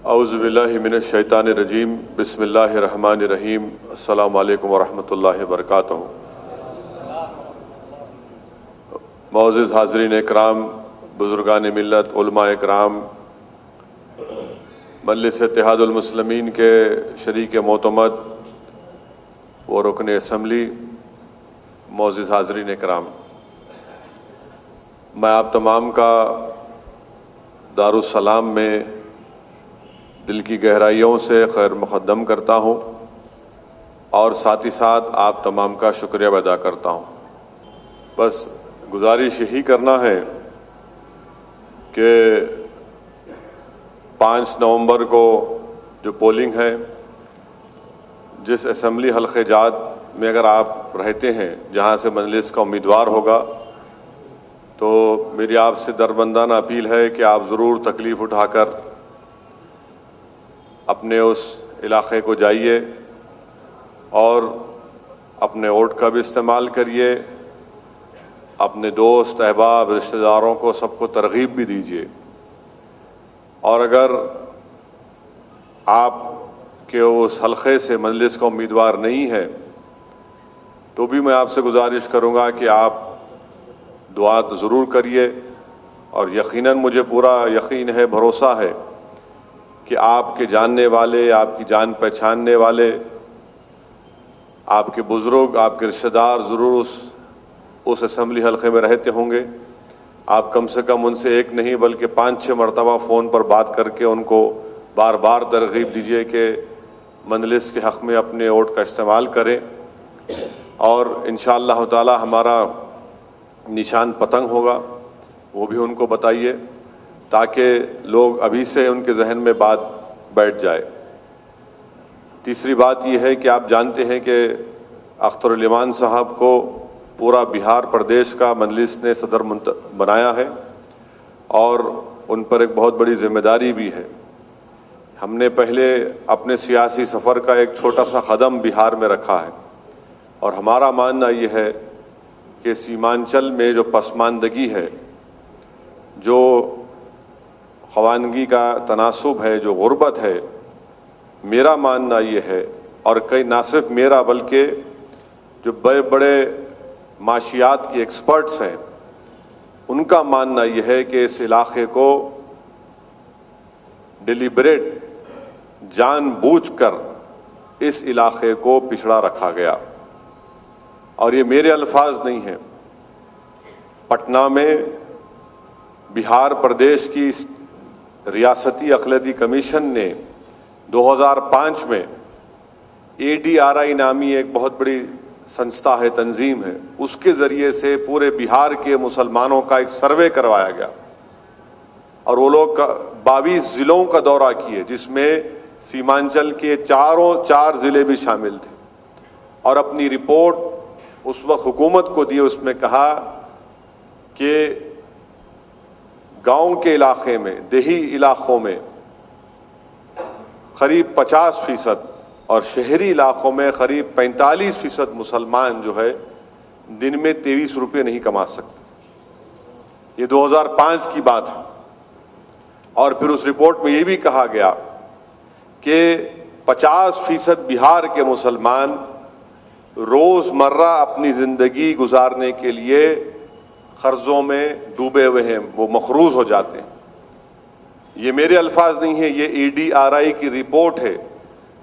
اعوذ باللہ من الشیطان الرجیم، بسم اللہ الرحمن الرحیم۔ السلام علیکم ورحمۃ اللہ وبرکاتہ۔ معزز حاضرین اکرام، بزرگان ملت، علماء اکرام، مجلس اتحاد المسلمین کے شریک معتمد و رکن اسمبلی، معزز حاضرین اکرام، میں آپ تمام کا دارالسلام میں دل کی گہرائیوں سے خیر مقدم کرتا ہوں اور ساتھ ہی ساتھ آپ تمام کا شکریہ ادا کرتا ہوں۔ بس گزارش یہی کرنا ہے کہ 5 نومبر کو جو پولنگ ہے، جس اسمبلی حلقہ جات میں اگر آپ رہتے ہیں جہاں سے مجلس کا امیدوار ہوگا، تو میری آپ سے دربندانہ اپیل ہے کہ آپ ضرور تکلیف اٹھا کر اپنے اس علاقے کو جائیے اور اپنے ووٹ کا بھی استعمال کریے، اپنے دوست احباب رشتہ داروں کو سب کو ترغیب بھی دیجیے، اور اگر آپ کے اس حلقے سے مجلس کا امیدوار نہیں ہے تو بھی میں آپ سے گزارش کروں گا کہ آپ دعا ضرور کریے، اور یقیناً مجھے پورا یقین ہے، بھروسہ ہے کہ آپ کے جاننے والے، آپ کی جان پہچاننے والے، آپ کے بزرگ، آپ کے رشتہ دار ضرور اس اسمبلی حلقے میں رہتے ہوں گے۔ آپ کم سے کم ان سے ایک نہیں بلکہ 5-6 مرتبہ فون پر بات کر کے ان کو بار بار ترغیب دیجیے کہ مجلس کے حق میں اپنے ووٹ کا استعمال کریں، اور انشاءاللہ تعالی ہمارا نشان پتنگ ہوگا، وہ بھی ان کو بتائیے تاکہ لوگ ابھی سے ان کے ذہن میں بات بیٹھ جائے۔ تیسری بات یہ ہے کہ آپ جانتے ہیں کہ اختر الایمان صاحب کو پورا بہار پردیش کا مجلس نے صدر بنایا ہے، اور ان پر ایک بہت بڑی ذمہ داری بھی ہے۔ ہم نے پہلے اپنے سیاسی سفر کا ایک چھوٹا سا قدم بہار میں رکھا ہے، اور ہمارا ماننا یہ ہے کہ سیمانچل میں جو پسماندگی ہے، جو خواندگی کا تناسب ہے، جو غربت ہے، میرا ماننا یہ ہے، اور کئی نہ صرف میرا بلکہ جو بڑے بڑے معاشیات کے ایکسپرٹس ہیں ان کا ماننا یہ ہے کہ اس علاقے کو ڈیلیبریٹ، جان بوجھ کر اس علاقے کو پچھڑا رکھا گیا، اور یہ میرے الفاظ نہیں ہیں۔ پٹنہ میں بہار پردیش کی ریاستی اقلیتی کمیشن نے 2005 میں ADRI نامی ایک بہت بڑی سنستھا ہے، تنظیم ہے، اس کے ذریعے سے پورے بہار کے مسلمانوں کا ایک سروے کروایا گیا، اور وہ لوگ 22 ضلعوں کا دورہ کیے، جس میں سیمانچل کے 4 ضلع بھی شامل تھے، اور اپنی رپورٹ اس وقت حکومت کو دی۔ اس میں کہا کہ گاؤں کے علاقے میں، دیہی علاقوں میں قریب 50% اور شہری علاقوں میں قریب 45% مسلمان جو ہے دن میں 23 روپے نہیں کما سکتے۔ یہ 2005 کی بات ہے، اور پھر اس رپورٹ میں یہ بھی کہا گیا کہ 50% بہار کے مسلمان روز مرہ اپنی زندگی گزارنے کے لیے قرضوں میں ڈوبے ہوئے ہیں، وہ مقروض ہو جاتے ہیں۔ یہ میرے الفاظ نہیں ہیں، یہ ADRI کی رپورٹ ہے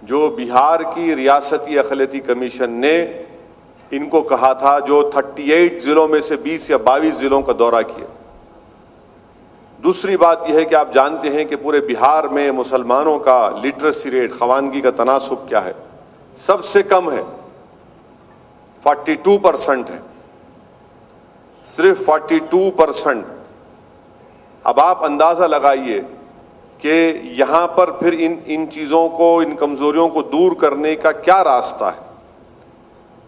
جو بہار کی ریاستی اقلیتی کمیشن نے ان کو کہا تھا، جو 38 ضلعوں میں سے 20 یا 22 ضلعوں کا دورہ کیا۔ دوسری بات یہ ہے کہ آپ جانتے ہیں کہ پورے بہار میں مسلمانوں کا لٹریسی ریٹ، خواندگی کا تناسب کیا ہے؟ سب سے کم ہے، 42% ہے، صرف 42%۔ اب آپ اندازہ لگائیے کہ یہاں پر پھر ان چیزوں کو، ان کمزوریوں کو دور کرنے کا کیا راستہ ہے؟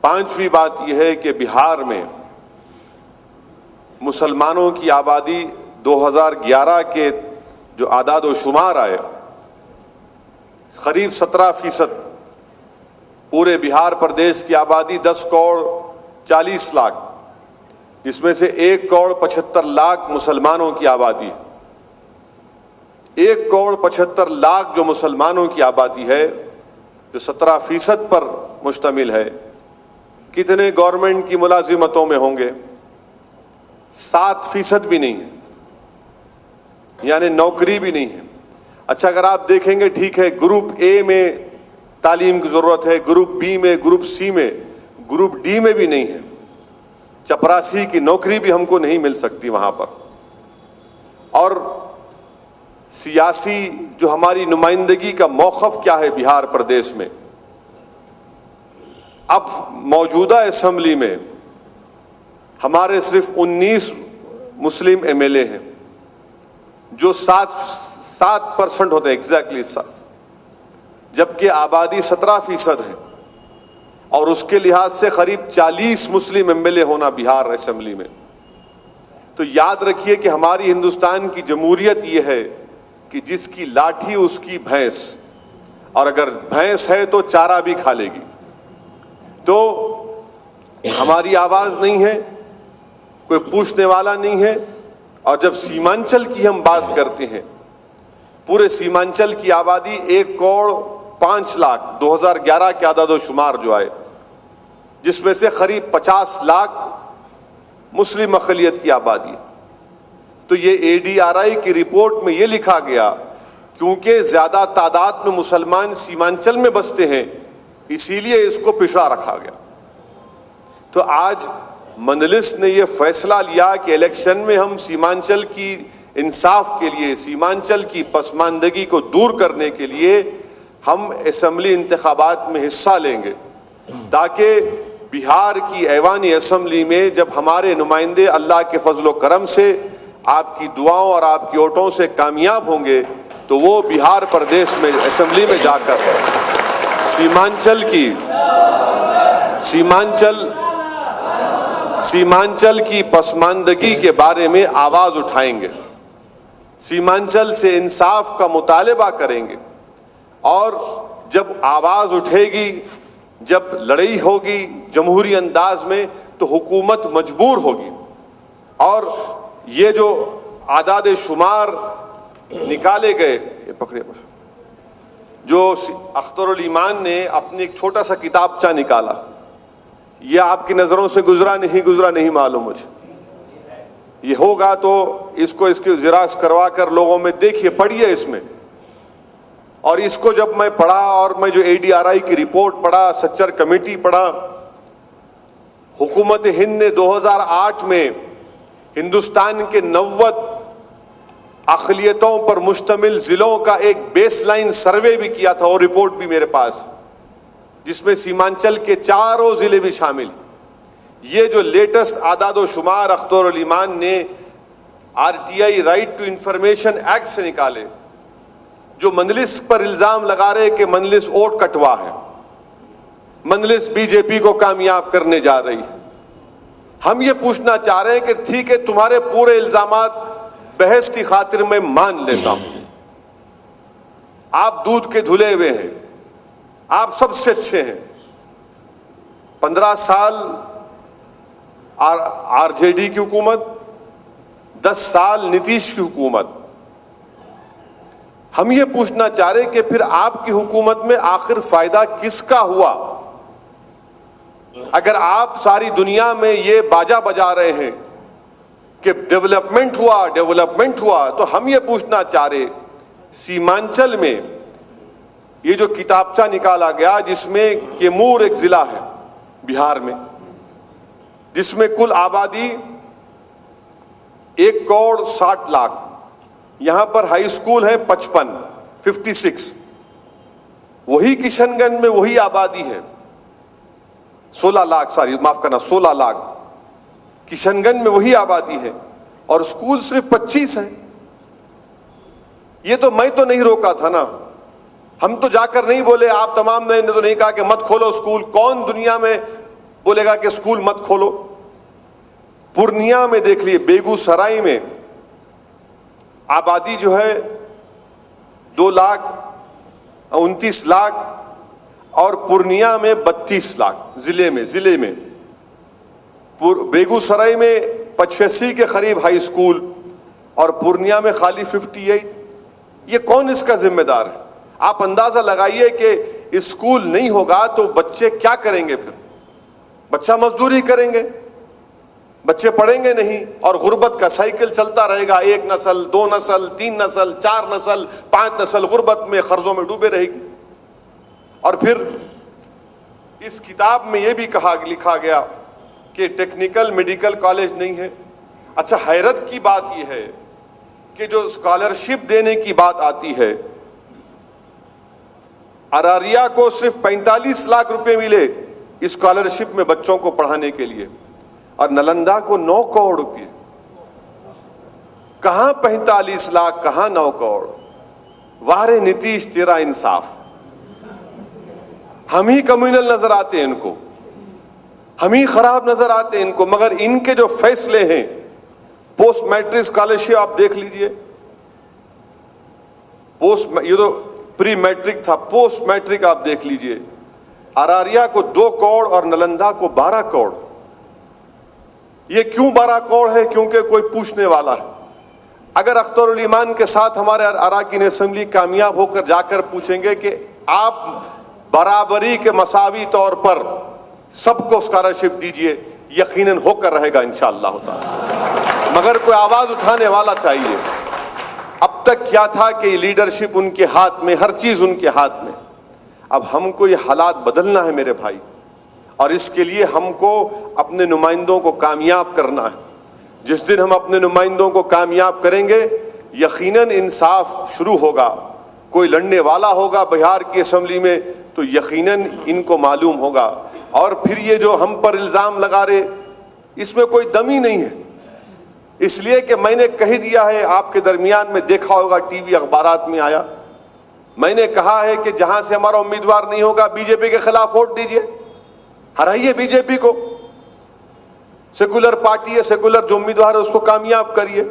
5ویں بات یہ ہے کہ بہار میں مسلمانوں کی آبادی 2011 کے جو اعداد و شمار آئے، قریب 17%۔ پورے بہار پردیش کی آبادی 10 کروڑ 40 لاکھ، جس میں سے 1 کروڑ 75 لاکھ مسلمانوں کی آبادی ہے۔ 1,75,00,000 جو مسلمانوں کی آبادی ہے، جو 17% پر مشتمل ہے، کتنے گورنمنٹ کی ملازمتوں میں ہوں گے؟ 7% بھی نہیں ہے، یعنی نوکری بھی نہیں ہے۔ اچھا، اگر آپ دیکھیں گے، ٹھیک ہے، گروپ اے میں تعلیم کی ضرورت ہے، گروپ بی میں، گروپ سی میں، گروپ ڈی میں بھی نہیں ہے۔ چپراسی کی نوکری بھی ہم کو نہیں مل سکتی وہاں پر۔ اور سیاسی جو ہماری نمائندگی کا موقف کیا ہے بہار پردیش میں؟ اب موجودہ اسمبلی میں ہمارے صرف 19 مسلم ایم ایل اے ہیں، جو 7% ہوتے ہیں، ایگزیکٹلی 7، جبکہ آبادی 17% ہے، اور اس کے لحاظ سے قریب 40 مسلم ایم ایل اے ہونا بہار اسمبلی میں۔ تو یاد رکھیے کہ ہماری ہندوستان کی جمہوریت یہ ہے کہ جس کی لاٹھی اس کی بھینس، اور اگر بھینس ہے تو چارہ بھی کھا لے گی۔ تو ہماری آواز نہیں ہے، کوئی پوچھنے والا نہیں ہے۔ اور جب سیمانچل کی ہم بات کرتے ہیں، پورے سیمانچل کی آبادی 1,05,00,000 2011 کے اعداد و شمار جو آئے، جس میں سے قریب 50 لاکھ مسلم اقلیت کی آبادی۔ تو یہ ADRI کی رپورٹ میں یہ لکھا گیا، کیونکہ زیادہ تعداد میں مسلمان سیمانچل میں بستے ہیں، اسی لیے اس کو پچھڑا رکھا گیا۔ تو آج مجلس نے یہ فیصلہ لیا کہ الیکشن میں ہم سیمانچل کی انصاف کے لیے، سیمانچل کی پسماندگی کو دور کرنے کے لیے ہم اسمبلی انتخابات میں حصہ لیں گے، تاکہ بہار کی ایوانی اسمبلی میں جب ہمارے نمائندے اللہ کے فضل و کرم سے، آپ کی دعاؤں اور آپ کی ووٹوں سے کامیاب ہوں گے، تو وہ بہار پردیش میں اسمبلی میں جا کر سیمانچل کی پسماندگی کے بارے میں آواز اٹھائیں گے، سیمانچل سے انصاف کا مطالبہ کریں گے۔ اور جب آواز اٹھے گی، جب لڑائی ہوگی جمہوری انداز میں، تو حکومت مجبور ہوگی۔ اور یہ جو اعداد شمار نکالے گئے، جو اختر الایمان نے اپنی ایک چھوٹا سا کتابچہ نکالا، یہ آپ کی نظروں سے گزرا نہیں معلوم مجھے۔ یہ ہوگا تو اس کی زیراکس کروا کر لوگوں میں دیکھیے، پڑھیے اس میں۔ اور اس کو جب میں پڑھا، اور میں جو ADRI کی رپورٹ پڑھا، سچر کمیٹی پڑھا، حکومت ہند نے 2008 میں ہندوستان کے 90 اقلیتوں پر مشتمل ضلعوں کا ایک بیس لائن سروے بھی کیا تھا، اور رپورٹ بھی میرے پاس، جس میں سیمانچل کے 4 ضلع بھی شامل۔ یہ جو لیٹسٹ اعداد و شمار اختر الایمان نے RTI right to information act سے نکالے، جو مجلس پر الزام لگا رہے کہ مجلس ووٹ کٹوا ہے، مجلس BJP کو کامیاب کرنے جا رہی ہے، ہم یہ پوچھنا چاہ رہے ہیں کہ ٹھیک ہے، تمہارے پورے الزامات بحث کی خاطر میں مان لیتا ہوں، آپ دودھ کے دھلے ہوئے ہیں، آپ سب سے اچھے ہیں۔ 15 سال RJD کی حکومت، 10 سال نتیش کی حکومت۔ ہم یہ پوچھنا چاہ رہے کہ پھر آپ کی حکومت میں آخر فائدہ کس کا ہوا؟ اگر آپ ساری دنیا میں یہ باجا بجا رہے ہیں کہ ڈیولپمنٹ ہوا، تو ہم یہ پوچھنا چاہ رہے، سیمانچل میں یہ جو کتابچہ نکالا گیا، جس میں کیمور ایک ضلع ہے بہار میں، جس میں کل آبادی 1,60,00,000، یہاں پر ہائی اسکول ہے 56، وہی کشن گنج میں وہی آبادی ہے، 16 لاکھ، کشن گنج میں وہی آبادی ہے، اور اسکول صرف 25 ہیں۔ یہ تو میں تو نہیں روکا تھا نا، ہم تو جا کر نہیں بولے، آپ تمام نے تو نہیں کہا کہ مت کھولو اسکول۔ کون دنیا میں بولے گا کہ اسکول مت کھولو؟ پورنیہ میں دیکھ لیے، بیگو سرائی میں آبادی جو ہے 2,29,00,000، اور پورنیہ میں 32 لاکھ ضلع میں بیگو سرائی میں 85 کے قریب ہائی اسکول، اور پورنیہ میں خالی 58۔ یہ کون اس کا ذمہ دار ہے؟ آپ اندازہ لگائیے کہ اسکول نہیں ہوگا تو بچے کیا کریں گے؟ پھر بچہ مزدوری کریں گے، بچے پڑھیں گے نہیں، اور غربت کا سائیکل چلتا رہے گا. 1 نسل 2 نسل 3 نسل 4 نسل 5 نسل غربت میں، قرضوں میں ڈوبے رہے گی. اور پھر اس کتاب میں یہ بھی لکھا گیا کہ ٹیکنیکل میڈیکل کالج نہیں ہے. اچھا، حیرت کی بات یہ ہے کہ جو اسکالرشپ دینے کی بات آتی ہے، اراریا کو صرف 45 لاکھ روپے ملے اسکالرشپ میں بچوں کو پڑھانے کے لیے، اور نلندہ کو 9 کروڑ روپے. کہاں 45 لاکھ، کہاں 9 کروڑ؟ واہ نتیش تیرا انصاف. ہم ہی کمیونل نظر آتے ہیں ان کو، ہم ہی خراب نظر آتے ہیں ان کو، مگر ان کے جو فیصلے ہیں. پوسٹ میٹرک اسکالرشپ آپ دیکھ لیجئے، یہ تو پری میٹرک تھا، پوسٹ میٹرک آپ دیکھ لیجئے. اراریا کو 2 کروڑ اور نلندہ کو 12 کروڑ. یہ کیوں 12 کروڑ ہے؟ کیونکہ کوئی پوچھنے والا ہے. اگر اختر الایمان کے ساتھ ہمارے اراکین اسمبلی کامیاب ہو کر جا کر پوچھیں گے کہ آپ برابری کے مساوی طور پر سب کو اسکالرشپ دیجئے، یقیناً ہو کر رہے گا انشاءاللہ تعالی، مگر کوئی آواز اٹھانے والا چاہیے. اب تک کیا تھا کہ لیڈرشپ ان کے ہاتھ میں، ہر چیز ان کے ہاتھ میں. اب ہم کو یہ حالات بدلنا ہے میرے بھائی، اور اس کے لیے ہم کو اپنے نمائندوں کو کامیاب کرنا ہے. جس دن ہم اپنے نمائندوں کو کامیاب کریں گے، یقیناً انصاف شروع ہوگا. کوئی لڑنے والا ہوگا بہار کی اسمبلی میں تو یقیناً ان کو معلوم ہوگا. اور پھر یہ جو ہم پر الزام لگا رہے، اس میں کوئی دمی نہیں ہے. اس لیے کہ میں نے کہہ دیا ہے، آپ کے درمیان میں دیکھا ہوگا، ٹی وی اخبارات میں آیا، میں نے کہا ہے کہ جہاں سے ہمارا امیدوار نہیں ہوگا بی جے پی کے خلاف ووٹ دیجئے، ہرائیے بی جے پی کو. سیکولر پارٹی ہے، سیکولر جو امیدوار ہے اس کو کامیاب کریے.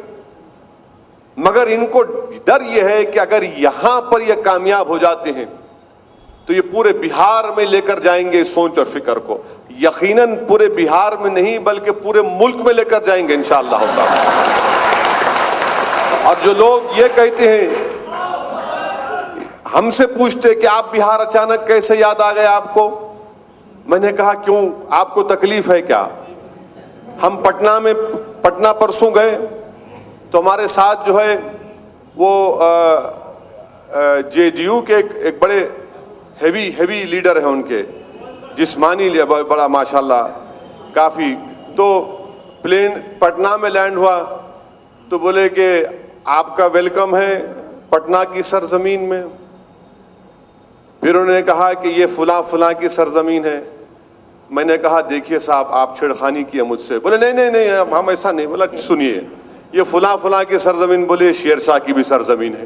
مگر ان کو ڈر یہ ہے کہ اگر یہاں پر یہ کامیاب ہو جاتے ہیں تو یہ پورے بہار میں لے کر جائیں گے سوچ اور فکر کو. یقیناً پورے بہار میں نہیں بلکہ پورے ملک میں لے کر جائیں گے انشاءاللہ تعالی. اور جو لوگ یہ کہتے ہیں، ہم سے پوچھتے کہ آپ بہار اچانک کیسے یاد آ گئے آپ کو، میں نے کہا کیوں، آپ کو تکلیف ہے کیا؟ ہم پٹنہ پرسوں گئے تو ہمارے ساتھ جو ہے وہ جے ڈی یو کے ایک بڑے ہیوی لیڈر ہیں، ان کے جسمانی بڑا ماشاءاللہ کافی. تو پلین پٹنہ میں لینڈ ہوا تو بولے کہ آپ کا ویلکم ہے پٹنہ کی سرزمین میں. پھر انہوں نے کہا کہ یہ فلاں کی سرزمین ہے. میں نے کہا دیکھیے صاحب، آپ چھیڑخانی کی ہے مجھ سے. بولے نہیں ہم ایسا نہیں. بولا سنیے، یہ فلاں کی سرزمین، بولے شیر شاہ کی بھی سرزمین ہے.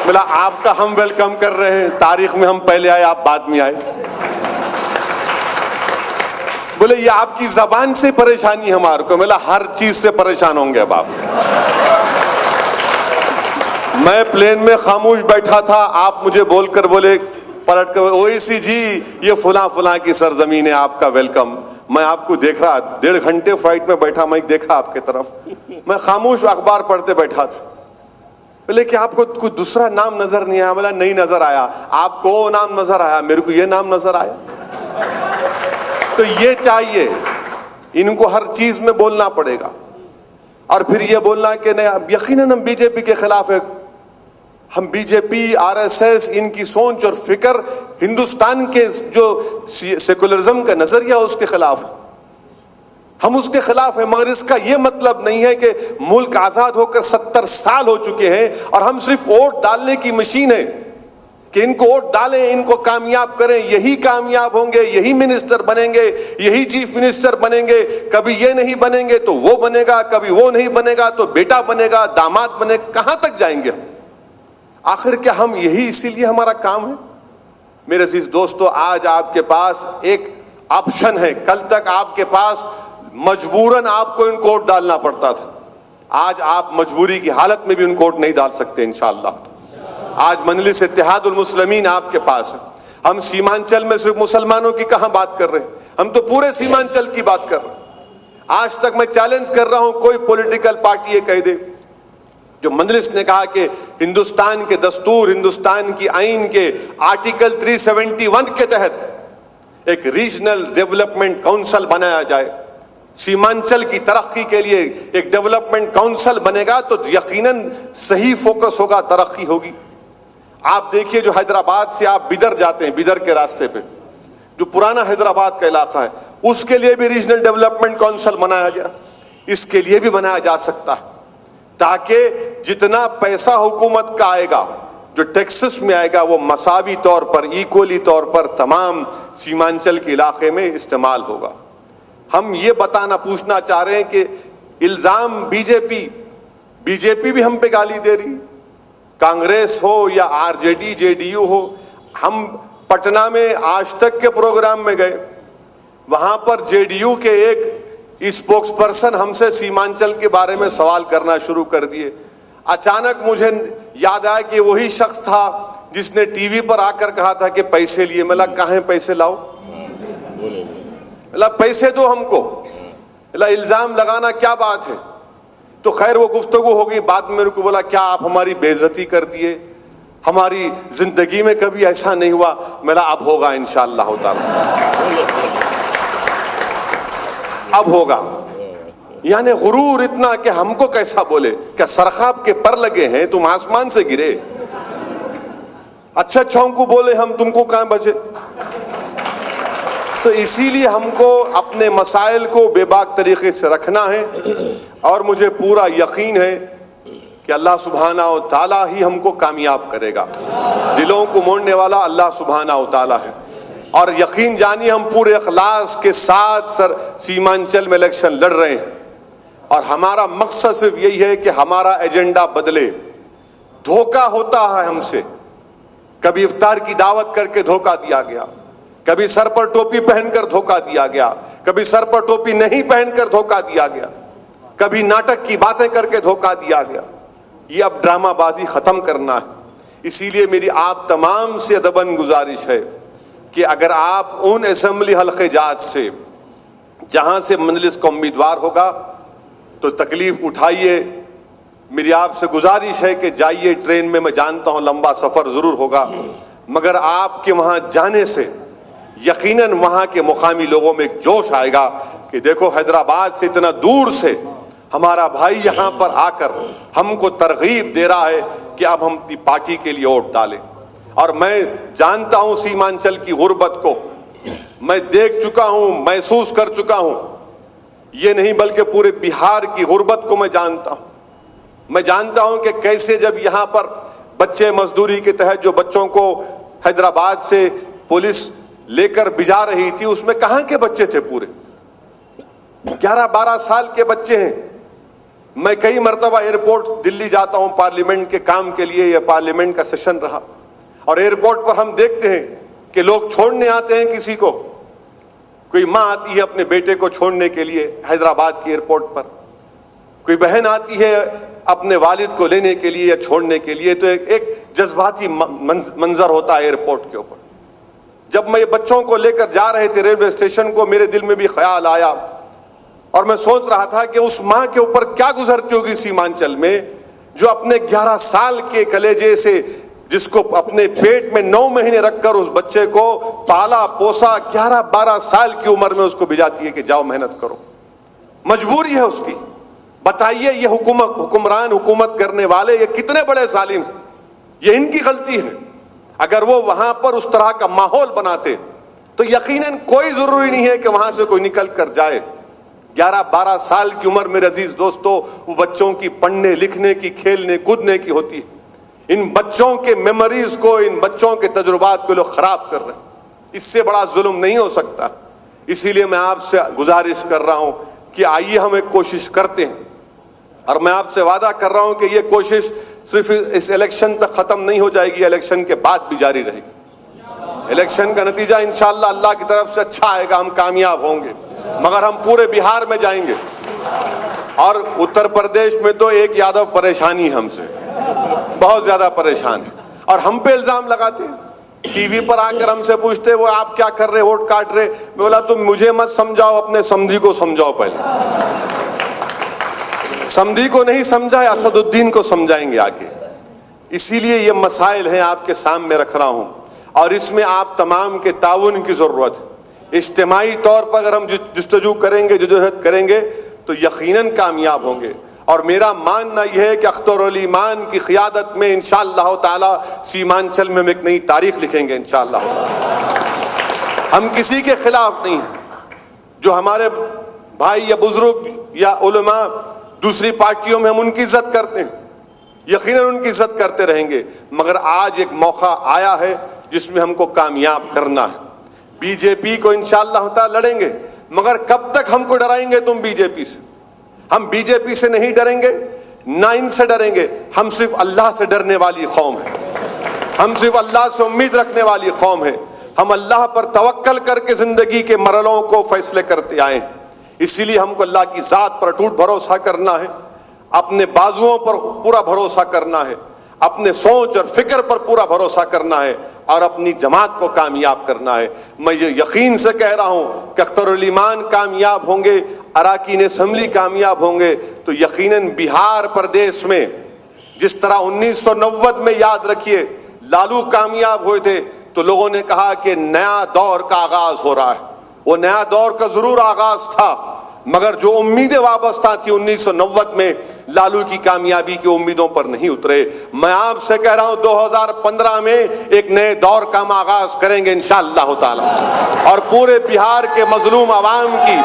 بولا آپ کا ہم ویلکم کر رہے ہیں، تاریخ میں ہم پہلے آئے، آپ بعد میں آئے. بولے یہ آپ کی زبان سے پریشانی ہمارے کو. بولا ہر چیز سے پریشان ہوں گے اب آپ. میں پلین میں خاموش بیٹھا تھا، آپ مجھے بول کر بولے پلٹ کر، اویسی جی یہ فلاں کی سرزمین ہے، آپ کا ویلکم. میں آپ کو دیکھ رہا، 1.5 گھنٹے فلائٹ میں بیٹھا، میں دیکھا آپ کے طرف، میں خاموش اخبار پڑھتے بیٹھا تھا. بولے کہ آپ کو کوئی دوسرا نام نظر نہیں آیا؟ بولا نہیں نظر آیا. آپ کو وہ نام نظر آیا، میرے کو یہ نام نظر آیا. تو یہ چاہیے، ان کو ہر چیز میں بولنا پڑے گا. اور پھر یہ بولنا کہ نہیں، یقیناً ہم بی جے پی کے خلاف ہے. ہم بی جے پی، آر ایس ایس، ان کی سوچ اور فکر، ہندوستان کے جو سیکولرزم کا نظریہ اس کے خلاف ہے. ہم اس کے خلاف ہیں، مگر اس کا یہ مطلب نہیں ہے کہ ملک آزاد ہو کر 70 سال ہو چکے ہیں اور ہم صرف ووٹ ڈالنے کی مشین ہیں کہ ان کو ووٹ ڈالیں، ان کو کامیاب کریں، یہی کامیاب ہوں گے، یہی منسٹر بنیں گے، یہی چیف منسٹر بنیں گے. کبھی یہ نہیں بنیں گے تو وہ بنے گا، کبھی وہ نہیں بنے گا تو بیٹا بنے گا، داماد بنے گا. کہاں تک جائیں گے آخر؟ کیا ہم یہی اسی لیے ہمارا کام ہے؟ میرے عزیز دوستو، آج آپ کے پاس ایک آپشن ہے. کل تک آپ کے پاس مجبوراً آپ کو ان کو ووٹ ڈالنا پڑتا تھا. آج آپ مجبوری کی حالت میں بھی ان کو ووٹ نہیں ڈال سکتے انشاءاللہ. آج مجلس اتحاد المسلمین آپ کے پاس ہے. ہم سیمانچل میں صرف مسلمانوں کی کہاں بات کر رہے ہیں، ہم تو پورے سیمانچل کی بات کر رہے ہیں. آج تک میں چیلنج کر رہا ہوں، کوئی پولیٹیکل پارٹی یہ کہہ دے جو مجلس نے کہا کہ ہندوستان کے دستور، ہندوستان کی آئین کے آرٹیکل 371 کے تحت ایک ریجنل ڈیولپمنٹ کونسل بنایا جائے، سیمانچل کی ترقی کے لیے ایک ڈیولپمنٹ کونسل بنے گا تو یقیناً صحیح فوکس ہوگا، ترقی ہوگی۔ آپ دیکھیے جو حیدرآباد سے آپ بیدر جاتے ہیں، بیدر کے راستے پہ جو پرانا حیدرآباد کا علاقہ ہے، اس کے لیے بھی ریجنل ڈیولپمنٹ کونسل بنایا گیا، اس کے لیے بھی بنایا جا سکتا ہے تاکہ جتنا پیسہ حکومت کا آئے گا، جو ٹیکسز میں آئے گا، وہ مساوی طور پر، ایکولی طور پر تمام سیمانچل کے علاقے میں استعمال ہوگا۔ ہم یہ پوچھنا چاہ رہے ہیں کہ الزام بی جے پی بھی ہم پہ گالی دے رہی، کانگریس ہو یا R J D J D you ہو۔ ہم پٹنہ میں آج تک کے پروگرام میں گئے، وہاں پر جے ڈی یو کے ایک اسپوکس پرسن ہم سے سیمانچل کے بارے میں سوال کرنا شروع کر دیے۔ اچانک مجھے یاد آیا کہ وہی شخص تھا جس نے ٹی وی پر آ کر کہا تھا کہ پیسے لیے۔ میں کہاں ہیں پیسے لاؤ، پیسے دو ہم کو، الزام لگانا کیا بات ہے؟ تو خیر وہ گفتگو ہوگی، بعد میں میرے کو بولا کیا آپ ہماری بے عزتی کر دیے، ہماری زندگی میں کبھی ایسا نہیں ہوا۔ میرا اب ہوگا انشاءاللہ تعالی، اب ہوگا۔ یعنی غرور اتنا کہ ہم کو کیسا بولے، کیا سرخاب کے پر لگے ہیں تم آسمان سے گرے؟ اچھا کو بولے ہم، تم کو کہاں بچے؟ تو اسی لیے ہم کو اپنے مسائل کو بے باک طریقے سے رکھنا ہے، اور مجھے پورا یقین ہے کہ اللہ سبحانہ و تعالیٰ ہی ہم کو کامیاب کرے گا۔ دلوں کو موڑنے والا اللہ سبحانہ و تعالیٰ ہے، اور یقین جانیے ہم پورے اخلاص کے ساتھ سیمانچل میں الیکشن لڑ رہے ہیں، اور ہمارا مقصد صرف یہی ہے کہ ہمارا ایجنڈا بدلے۔ دھوکہ ہوتا ہے ہم سے، کبھی افطار کی دعوت کر کے دھوکہ دیا گیا، کبھی سر پر ٹوپی پہن کر دھوکہ دیا گیا، کبھی سر پر ٹوپی نہیں پہن کر دھوکہ دیا گیا، کبھی ناٹک کی باتیں کر کے دھوکہ دیا گیا۔ یہ اب ڈرامہ بازی ختم کرنا ہے۔ اسی لیے میری آپ تمام سے ادباً گزارش ہے کہ اگر آپ ان اسمبلی حلقے جات سے جہاں سے مجلس کا امیدوار ہوگا تو تکلیف اٹھائیے۔ میری آپ سے گزارش ہے کہ جائیے ٹرین میں جانتا ہوں لمبا سفر ضرور ہوگا، مگر آپ کے وہاں جانے سے یقیناً وہاں کے مقامی لوگوں میں ایک جوش آئے گا کہ دیکھو حیدرآباد سے اتنا دور سے ہمارا بھائی یہاں پر آ کر ہم کو ترغیب دے رہا ہے کہ اب ہم اپنی پارٹی کے لیے ووٹ ڈالیں۔ اور میں جانتا ہوں سیمانچل کی غربت کو، میں دیکھ چکا ہوں، محسوس کر چکا ہوں، یہ نہیں بلکہ پورے بہار کی غربت کو میں جانتا ہوں۔ میں جانتا ہوں کہ کیسے جب یہاں پر بچے مزدوری کے تحت جو بچوں کو حیدرآباد سے پولیس لے کر بھجا رہی تھی، اس میں کہاں کے بچے تھے؟ پورے 11-12 سال کے بچے ہیں۔ میں کئی مرتبہ ایئرپورٹ دلی جاتا ہوں پارلیمنٹ کے کام کے لیے، یا پارلیمنٹ کا سیشن رہا، اور ایئرپورٹ پر ہم دیکھتے ہیں کہ لوگ چھوڑنے آتے ہیں کسی کو، کوئی ماں آتی ہے اپنے بیٹے کو چھوڑنے کے لیے حیدرآباد کے ایئرپورٹ پر، کوئی بہن آتی ہے اپنے والد کو لینے کے لیے یا چھوڑنے کے لیے، تو ایک جذباتی منظر ہوتا ہے ایئرپورٹ کے اوپر۔ جب میں یہ بچوں کو لے کر جا رہے تھے ریلوے اسٹیشن کو، میرے دل میں بھی خیال آیا، اور میں سوچ رہا تھا کہ اس ماں کے اوپر کیا گزرتی ہوگی سیمانچل میں، جو اپنے 11 سال کے کلیجے سے، جس کو اپنے پیٹ میں 9 مہینے رکھ کر اس بچے کو پالا پوسا، 11-12 سال کی عمر میں اس کو بھیجاتی ہے کہ جاؤ محنت کرو، مجبوری ہے اس کی۔ بتائیے یہ حکمران، حکومت کرنے والے یہ کتنے بڑے ظالم ہیں، یہ ان کی غلطی ہے۔ اگر وہ وہاں پر اس طرح کا ماحول بناتے تو یقیناً کوئی ضروری نہیں ہے کہ وہاں سے کوئی نکل کر جائے۔ 11-12 سال کی عمر میرے عزیز دوستو، وہ بچوں کی پڑھنے لکھنے کی، کھیلنے کودنے کی ہوتی ہے۔ ان بچوں کے میموریز کو، ان بچوں کے تجربات کو لوگ خراب کر رہے ہیں۔ اس سے بڑا ظلم نہیں ہو سکتا۔ اسی لیے میں آپ سے گزارش کر رہا ہوں کہ آئیے ہم ایک کوشش کرتے ہیں، اور میں آپ سے وعدہ کر رہا ہوں کہ یہ کوشش صرف اس الیکشن تک ختم نہیں ہو جائے گی، الیکشن کے بعد بھی جاری رہے گی۔ الیکشن کا نتیجہ انشاءاللہ اللہ کی طرف سے اچھا آئے گا، ہم کامیاب ہوں گے، مگر ہم پورے بہار میں جائیں گے۔ اور اتر پردیش میں تو ایک یادو پریشانی ہم سے بہت زیادہ پریشان ہے، اور ہم پہ الزام لگاتے ہیں، ٹی وی پر آ کر ہم سے پوچھتے وہ آپ کیا کر رہے، ووٹ کاٹ رہے۔ میں بولا تم مجھے مت سمجھاؤ، اپنے سمجھی کو سمجھاؤ پہلے۔ سمدھی کو نہیں سمجھا ہے، اسد الدین کو سمجھائیں گے آگے. اسی لیے یہ مسائل ہیں آپ کے سامنے رکھ رہا ہوں، اور اس میں آپ تمام کے تعاون کی ضرورت ہے. اجتماعی طور پر اگر ہم جستجو کریں گے، جدوجہد کریں گے تو یقیناً کامیاب ہوں گے. اور میرا ماننا یہ ہے کہ اختر علی ایمان کی قیادت میں انشاءاللہ تعالی سیمانچل میں ہم ایک نئی تاریخ لکھیں گے انشاءاللہ. ہم کسی کے خلاف نہیں ہیں. جو ہمارے بھائی یا بزرگ یا علماء دوسری پارٹیوں میں، ہم ان کی عزت کرتے ہیں، یقیناً ان کی عزت کرتے رہیں گے، مگر آج ایک موقع آیا ہے جس میں ہم کو کامیاب کرنا ہے. بی جے پی کو انشاءاللہ تعالی لڑیں گے، مگر کب تک ہم کو ڈرائیں گے تم بی جے پی سے؟ ہم بی جے پی سے نہیں ڈریں گے، نہ ان سے ڈریں گے. ہم صرف اللہ سے ڈرنے والی قوم ہے، ہم صرف اللہ سے امید رکھنے والی قوم ہے. ہم اللہ پر توکل کر کے زندگی کے مرحلوں کو فیصلے کرتے آئے ہیں. اسی لیے ہم کو اللہ کی ذات پر اٹوٹ بھروسہ کرنا ہے، اپنے بازوؤں پر پورا بھروسہ کرنا ہے، اپنے سوچ اور فکر پر پورا بھروسہ کرنا ہے، اور اپنی جماعت کو کامیاب کرنا ہے. میں یہ یقین سے کہہ رہا ہوں کہ اختر الایمان کامیاب ہوں گے، اراکین اسمبلی کامیاب ہوں گے، تو یقیناً بہار پردیش میں جس طرح 1990 میں یاد رکھیے لالو کامیاب ہوئے تھے تو لوگوں نے کہا کہ نیا دور کا آغاز ہو رہا ہے. وہ نیا دور کا ضرور آغاز تھا، مگر جو امیدیں وابستہ تھی 1990 میں لالو کی کامیابی کی امیدوں پر نہیں اترے. میں آپ سے کہہ رہا ہوں 2015 میں ایک نئے دور کا ہم آغاز کریں گے انشاءاللہ تعالی، اور پورے بہار کے مظلوم عوام کی،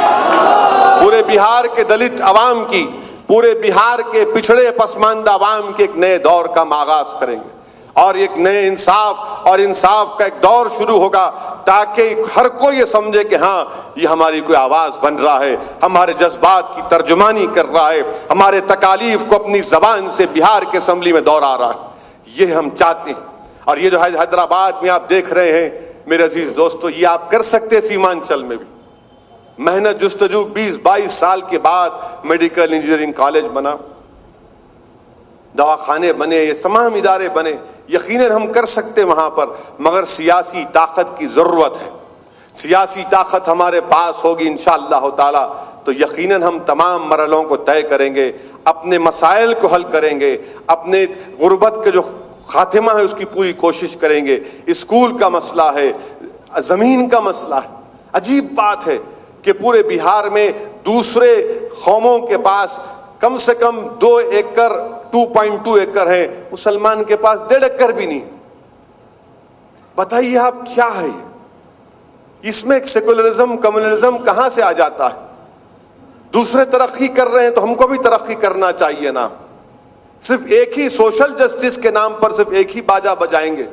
پورے بہار کے دلت عوام کی، پورے بہار کے پچھڑے پسماندہ عوام کے ایک نئے دور کا ہم آغاز کریں گے، اور ایک نئے انصاف کا ایک دور شروع ہوگا، تاکہ ہر کوئی یہ سمجھے کہ ہاں یہ ہماری کوئی آواز بن رہا ہے، ہمارے جذبات کی ترجمانی کر رہا ہے، ہمارے تکالیف کو اپنی زبان سے بہار کے اسمبلی میں دہرا رہا ہے. یہ ہم چاہتے ہیں. اور یہ جو حیدرآباد میں آپ دیکھ رہے ہیں میرے عزیز دوستو، یہ آپ کر سکتے سیمانچل میں بھی. محنت جستجو 20-22 سال کے بعد میڈیکل انجینئرنگ کالج بنا، دواخانے بنے، یہ تمام ادارے بنے. یقیناً ہم کر سکتے وہاں پر، مگر سیاسی طاقت کی ضرورت ہے. سیاسی طاقت ہمارے پاس ہوگی انشاءاللہ تعالی تو یقیناً ہم تمام مرحلوں کو طے کریں گے، اپنے مسائل کو حل کریں گے، اپنے غربت کے جو خاتمہ ہے اس کی پوری کوشش کریں گے. اسکول کا مسئلہ ہے، زمین کا مسئلہ ہے. عجیب بات ہے کہ پورے بہار میں دوسرے قوموں کے پاس کم سے کم 2 ایکڑ 2.2 ایکڑ ہیں، مسلمان کے پاس 1.5 ایکڑ بھی نہیں. بتائیے آپ کیا ہے یہ؟ اس میں ایک سیکولرزم کمیونزم کہاں سے آ جاتا ہے؟ دوسرے ترقی کر رہے ہیں تو ہم کو بھی ترقی کرنا چاہیے نا. صرف ایک ہی سوشل جسٹس کے نام پر صرف ایک ہی باجا بجائیں گے،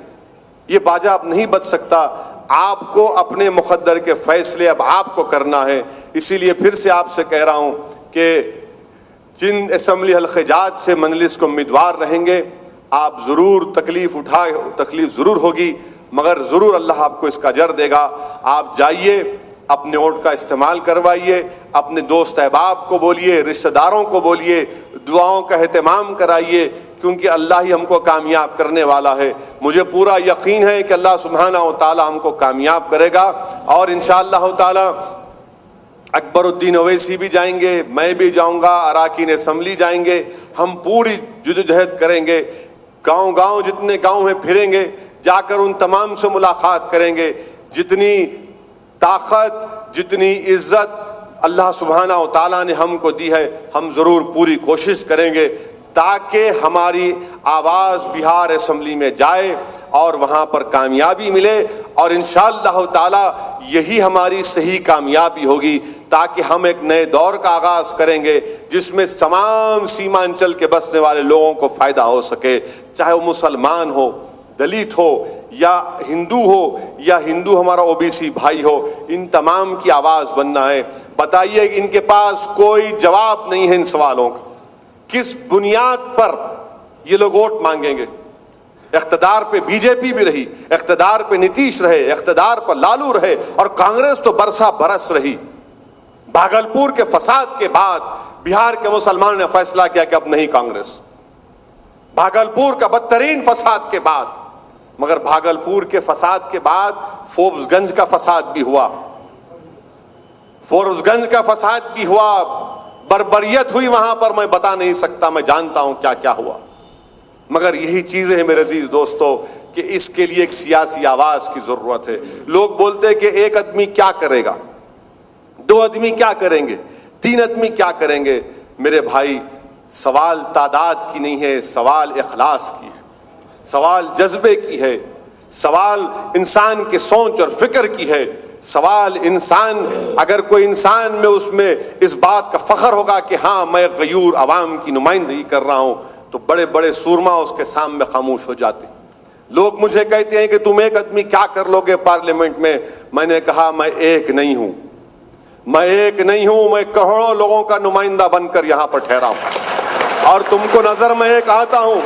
یہ باجا اب نہیں بج سکتا. آپ کو اپنے مقدر کے فیصلے اب آپ کو کرنا ہے. اسی لیے پھر سے آپ سے کہہ رہا ہوں کہ جن اسمبلی حلقہ جات سے مجلس کو امیدوار رہیں گے، آپ ضرور تکلیف ضرور ہوگی، مگر ضرور اللہ آپ کو اس کا اجر دے گا. آپ جائیے، اپنے ووٹ کا استعمال کروائیے، اپنے دوست احباب کو بولیے، رشتہ داروں کو بولیے، دعاؤں کا اہتمام کرائیے، کیونکہ اللہ ہی ہم کو کامیاب کرنے والا ہے. مجھے پورا یقین ہے کہ اللہ سبحانہ و تعالی ہم کو کامیاب کرے گا. اور انشاءاللہ تعالی اکبر الدین اویسی بھی جائیں گے، میں بھی جاؤں گا، اراکین اسمبلی جائیں گے. ہم پوری جدوجہد کریں گے، گاؤں جتنے گاؤں ہیں پھریں گے، جا کر ان تمام سے ملاقات کریں گے. جتنی طاقت، جتنی عزت اللہ سبحانہ و تعالیٰ نے ہم کو دی ہے، ہم ضرور پوری کوشش کریں گے تاکہ ہماری آواز بہار اسمبلی میں جائے اور وہاں پر کامیابی ملے. اور انشاءاللہ تعالیٰ یہی ہماری صحیح کامیابی ہوگی، تاکہ ہم ایک نئے دور کا آغاز کریں گے جس میں تمام سیمانچل کے بسنے والے لوگوں کو فائدہ ہو سکے، چاہے وہ مسلمان ہو، دلت ہو، یا ہندو ہمارا OBC بھائی ہو. ان تمام کی آواز بننا ہے. بتائیے ان کے پاس کوئی جواب نہیں ہے ان سوالوں کا، کس بنیاد پر یہ لوگ ووٹ مانگیں گے؟ اقتدار پہ بی جے پی بھی رہی، اقتدار پہ نتیش رہے، اقتدار پر لالو رہے، اور کانگریس تو برسا برس رہی. بھاگلپور کے فساد کے بعد بہار کے مسلمانوں نے فیصلہ کیا کہ اب نہیں کانگریس. بھاگلپور کا بدترین فساد کے بعد، مگر بھاگلپور کے فساد کے بعد فوربس گنج کا فساد بھی ہوا، بربریت ہوئی وہاں پر میں بتا نہیں سکتا، میں جانتا ہوں کیا کیا ہوا. مگر یہی چیزیں ہیں میرے عزیز دوستو کہ اس کے لیے ایک سیاسی آواز کی ضرورت ہے. لوگ بولتے ہیں کہ ایک آدمی کیا کرے گا، 2 آدمی کیا کریں گے، 3 آدمی کیا کریں گے. میرے بھائی، سوال تعداد کی نہیں ہے، سوال اخلاص کی ہے، سوال جذبے کی ہے، سوال انسان کے سوچ اور فکر کی ہے. سوال انسان، اگر کوئی انسان میں اس میں اس بات کا فخر ہوگا کہ ہاں میں غیور عوام کی نمائندگی کر رہا ہوں، تو بڑے بڑے سورما اس کے سامنے خاموش ہو جاتے. لوگ مجھے کہتے ہیں کہ تم ایک آدمی کیا کر لو گے پارلیمنٹ میں. میں نے کہا میں ایک نہیں ہوں، میں کروڑوں لوگوں کا نمائندہ بن کر یہاں پر ٹھہرا ہوں. اور تم کو نظر میں ایک آتا ہوں،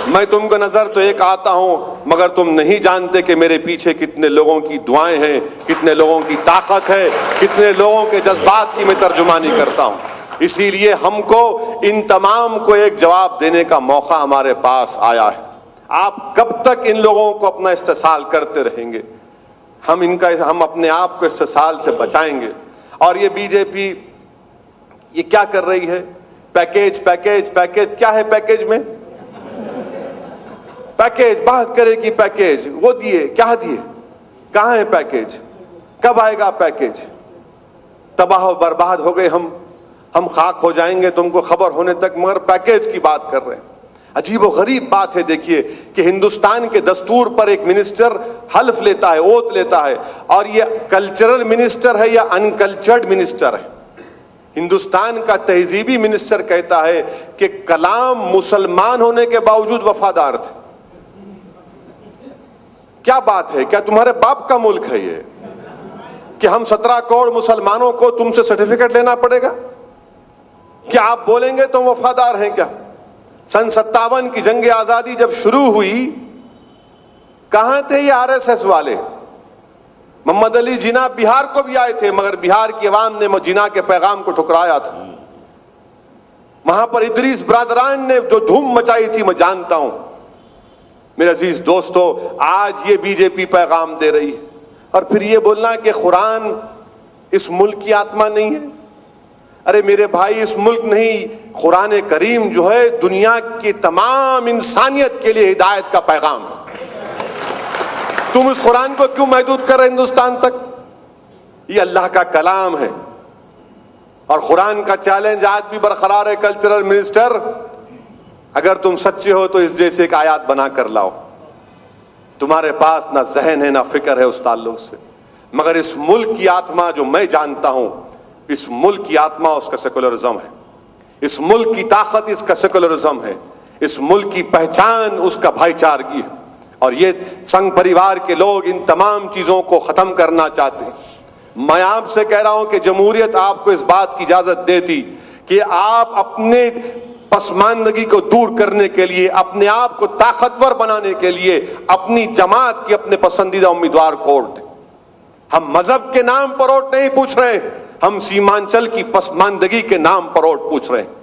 میں تم کو نظر تو ایک آتا ہوں، مگر تم نہیں جانتے کہ میرے پیچھے کتنے لوگوں کی دعائیں ہیں، کتنے لوگوں کی طاقت ہے، کتنے لوگوں کے جذبات کی میں ترجمانی کرتا ہوں. اسی لیے ہم کو ان تمام کو ایک جواب دینے کا موقع ہمارے پاس آیا ہے. آپ کب تک ان لوگوں کو اپنا استحصال کرتے رہیں گے؟ ہم اپنے آپ کو استحصال سے بچائیں گے. اور یہ بی جے پی یہ کیا کر رہی ہے؟ Package package package. کیا ہے پیکیج میں؟ پیکیج بات کرے کہ پیکیج وہ دیے، کیا دیے، کہاں ہے پیکیج، کب آئے گا پیکیج؟ تباہ و برباد ہو گئے ہم خاک ہو جائیں گے تم کو خبر ہونے تک، مگر پیکیج کی بات کر رہے ہیں. عجیب و غریب بات ہے. دیکھیے کہ ہندوستان کے دستور پر ایک منسٹر حلف لیتا ہے، اوت لیتا ہے، اور یہ کلچرل منسٹر ہے یا انکلچرڈ منسٹر ہے. ہندوستان کا تہذیبی منسٹر کہتا ہے کہ کلام مسلمان ہونے کے باوجود وفادار تھے. کیا بات ہے؟ کیا تمہارے باپ کا ملک ہے یہ کہ ہم 17 کروڑ مسلمانوں کو تم سے سرٹیفکیٹ لینا پڑے گا؟ کیا آپ بولیں گے تو وفادار ہیں کیا؟ سن 57 کی جنگ آزادی جب شروع ہوئی، کہاں تھے یہ RSS والے؟ محمد علی جناح بہار کو بھی آئے تھے، مگر بہار کی عوام نے جناح کے پیغام کو ٹھکرایا تھا. وہاں پر ادریس برادران نے جو دھوم مچائی تھی میں جانتا ہوں. میرے عزیز دوستو، آج یہ بی جے پی پیغام دے رہی ہے، اور پھر یہ بولنا کہ قرآن اس ملک کی آتما نہیں ہے. ارے میرے بھائی، اس ملک نہیں، قرآن کریم جو ہے دنیا کی تمام انسانیت کے لیے ہدایت کا پیغام ہے. تم اس قرآن کو کیوں محدود کر رہے ہندوستان تک؟ یہ اللہ کا کلام ہے. اور قرآن کا چیلنج آج بھی برقرار ہے. کلچرل منسٹر، اگر تم سچے ہو تو اس جیسے ایک آیات بنا کر لاؤ. تمہارے پاس نہ ذہن ہے نہ فکر ہے اس تعلق سے. مگر اس ملک کی آتما جو میں جانتا ہوں، اس ملک کی آتما اس کا سیکولرزم ہے. اس ملک کی طاقت اس کا سیکولرزم ہے. اس ملک کی پہچان اس کا بھائی چارگی ہے. اور یہ سنگھ پریوار کے لوگ ان تمام چیزوں کو ختم کرنا چاہتے ہیں. میں آپ سے کہہ رہا ہوں کہ جمہوریت آپ کو اس بات کی اجازت دیتی کہ آپ اپنے پسماندگی کو دور کرنے کے لیے، اپنے آپ کو طاقتور بنانے کے لیے اپنی جماعت کی اپنے پسندیدہ امیدوار کو ووٹ دیں. ہم مذہب کے نام پر ووٹ نہیں پوچھ رہے ہیں، ہم سیمانچل کی پسماندگی کے نام پر ووٹ پوچھ رہے ہیں.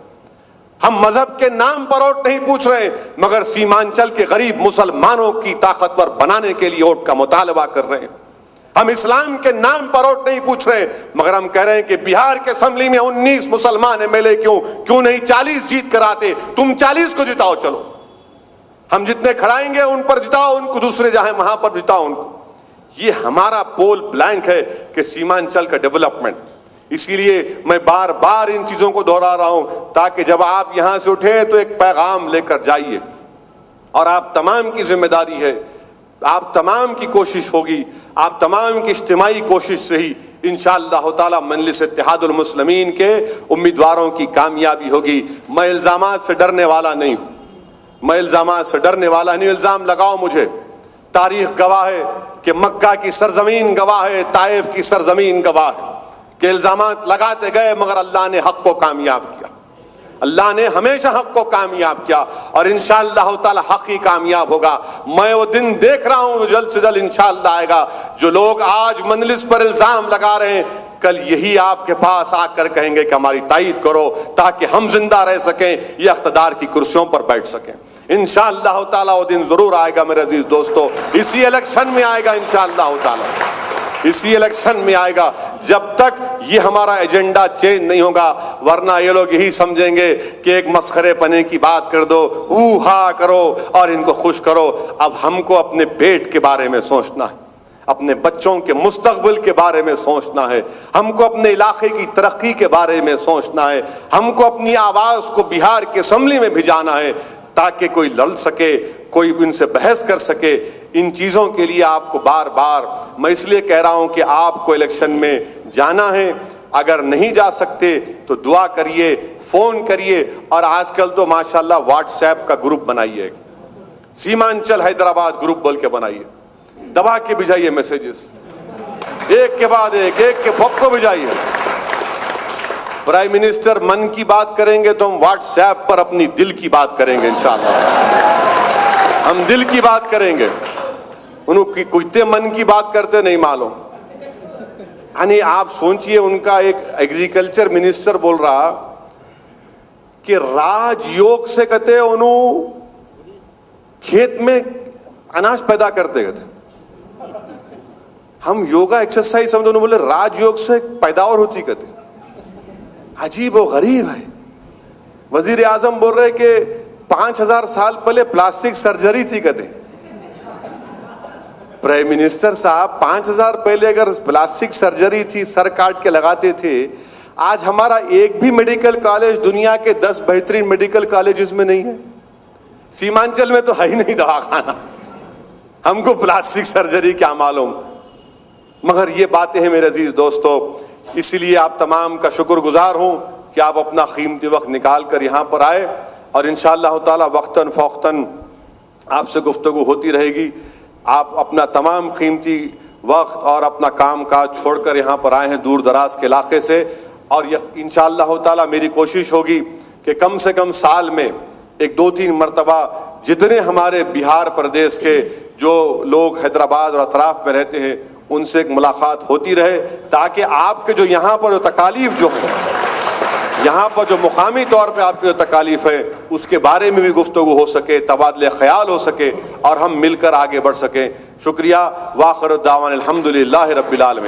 ہم مذہب کے نام پر ووٹ نہیں پوچھ رہے ہیں، مگر سیمانچل کے غریب مسلمانوں کی طاقتور بنانے کے لیے ووٹ کا مطالبہ کر رہے ہیں. ہم اسلام کے نام پر ووٹ نہیں پوچھ رہے ہیں، مگر ہم کہہ رہے ہیں کہ بہار کے اسمبلی میں 19 مسلمان MLA کیوں نہیں 40 جیت کر آتے؟ تم 40 کو جتاؤ. چلو ہم جتنے کھڑائیں گے ان پر جتاؤ، ان کو دوسرے جہاں وہاں پر جتاؤ ان کو. یہ ہمارا پول بلینک ہے کہ سیمانچل کا ڈیولپمنٹ. اسی لیے میں بار بار ان چیزوں کو دہرا رہا ہوں تاکہ جب آپ یہاں سے اٹھیں تو ایک پیغام لے کر جائیے. اور آپ تمام کی ذمہ داری ہے، آپ تمام کی کوشش ہوگی، آپ تمام کی اجتماعی کوشش سے ہی انشاءاللہ تعالی مجلس اتحاد المسلمین کے امیدواروں کی کامیابی ہوگی. میں الزامات سے ڈرنے والا نہیں ہوں، میں الزامات سے ڈرنے والا نہیں. الزام لگاؤ مجھے، تاریخ گواہ ہے کہ مکہ کی سرزمین گواہ ہے، طائف کی سرزمین گواہ ہے کہ الزامات لگاتے گئے مگر اللہ نے حق کو کامیاب کیا. اللہ نے ہمیشہ حق کو کامیاب کیا، اور انشاءاللہ تعالی حق ہی کامیاب ہوگا. میں وہ دن دیکھ رہا ہوں جلد سے جلد انشاءاللہ آئے گا. جو لوگ آج مجلس پر الزام لگا رہے ہیں، کل یہی آپ کے پاس آ کر کہیں گے کہ ہماری تائید کرو تاکہ ہم زندہ رہ سکیں، یہ اقتدار کی کرسیوں پر بیٹھ سکیں. انشاءاللہ تعالی وہ دن ضرور آئے گا میرے عزیز دوستو. اسی الیکشن میں آئے گا انشاءاللہ تعالی، اسی الیکشن میں آئے گا. جب تک یہ ہمارا ایجنڈا چینج نہیں ہوگا ورنہ یہ لوگ یہی سمجھیں گے کہ ایک مسخرے پنے کی بات کر دو، ہو ہا کرو اور ان کو خوش کرو۔ اب ہم کو اپنے پیٹ کے بارے میں سوچنا ہے، اپنے بچوں کے مستقبل کے بارے میں سوچنا ہے، ہم کو اپنے علاقے کی ترقی کے بارے میں سوچنا ہے، ہم کو اپنی آواز کو بہار کی اسمبلی میں بھجانا ہے تاکہ کوئی لڑ سکے، کوئی ان سے بحث کر سکے۔ ان چیزوں کے لیے آپ کو بار بار میں اس لیے کہہ رہا ہوں کہ آپ کو الیکشن میں جانا ہے، اگر نہیں جا سکتے تو دعا کریے، فون کریے، اور آج کل تو ماشاءاللہ واٹس ایپ کا گروپ بنائیے، سیمانچل حیدرآباد گروپ بول کے بنائیے، دبا کے بھیجائیے میسیجز، ایک کے بعد ایک کے پھوک کو بھیجائیے۔ پرائم منسٹر من کی بات کریں گے تو ہم واٹس ایپ پر اپنی دل کی بات کریں گے انشاءاللہ، ہم دل کی بات کریں گے، انہوں کی کچھ من کی بات کرتے نہیں معلوم۔ یعنی آپ سوچئے، ان کا ایک ایگریکلچر منسٹر بول رہا کہ راج یوگ سے کہتے انہوں کھیت میں اناج پیدا کرتے کہتے، ہم یوگا ایکسرسائز سمجھو، انہوں بولے راج یوگ سے پیداوار ہوتی کہتے۔ عجیب و غریب ہے۔ وزیر اعظم بول رہے کہ 5000 سال پہلے پلاسٹک سرجری تھی کہتے۔ پرائم منسٹر صاحب 5000 پہلے اگر پلاسٹک سرجری تھی، سر کاٹ کے لگاتے تھے، آج ہمارا ایک بھی میڈیکل کالج دنیا کے 10 بہترین میڈیکل کالجز میں نہیں ہے، سیمانچل میں تو ہے ہی نہیں دواخانہ، ہم کو پلاسٹک سرجری کیا معلوم۔ مگر یہ باتیں ہیں میرے عزیز دوستو، اسی لیے آپ تمام کا شکر گزار ہوں کہ آپ اپنا قیمتی وقت نکال کر یہاں پر آئے، اور انشاءاللہ تعالی وقتاً فوقتاً آپ سے گفتگو ہوتی رہے گی۔ آپ اپنا تمام قیمتی وقت اور اپنا کام کاج چھوڑ کر یہاں پر آئے ہیں دور دراز کے علاقے سے، اور انشاءاللہ تعالی میری کوشش ہوگی کہ کم سے کم سال میں 2-3 مرتبہ جتنے ہمارے بہار پردیش کے جو لوگ حیدرآباد اور اطراف میں رہتے ہیں ان سے ایک ملاقات ہوتی رہے، تاکہ آپ کے جو یہاں پر جو تکالیف جو ہیں، یہاں پر جو مقامی طور پہ آپ کی جو تکالیف ہے اس کے بارے میں بھی گفتگو ہو سکے، تبادلہ خیال ہو سکے، اور ہم مل کر آگے بڑھ سکیں۔ شکریہ، وآخر الدعوانا الحمدللہ رب العالمین۔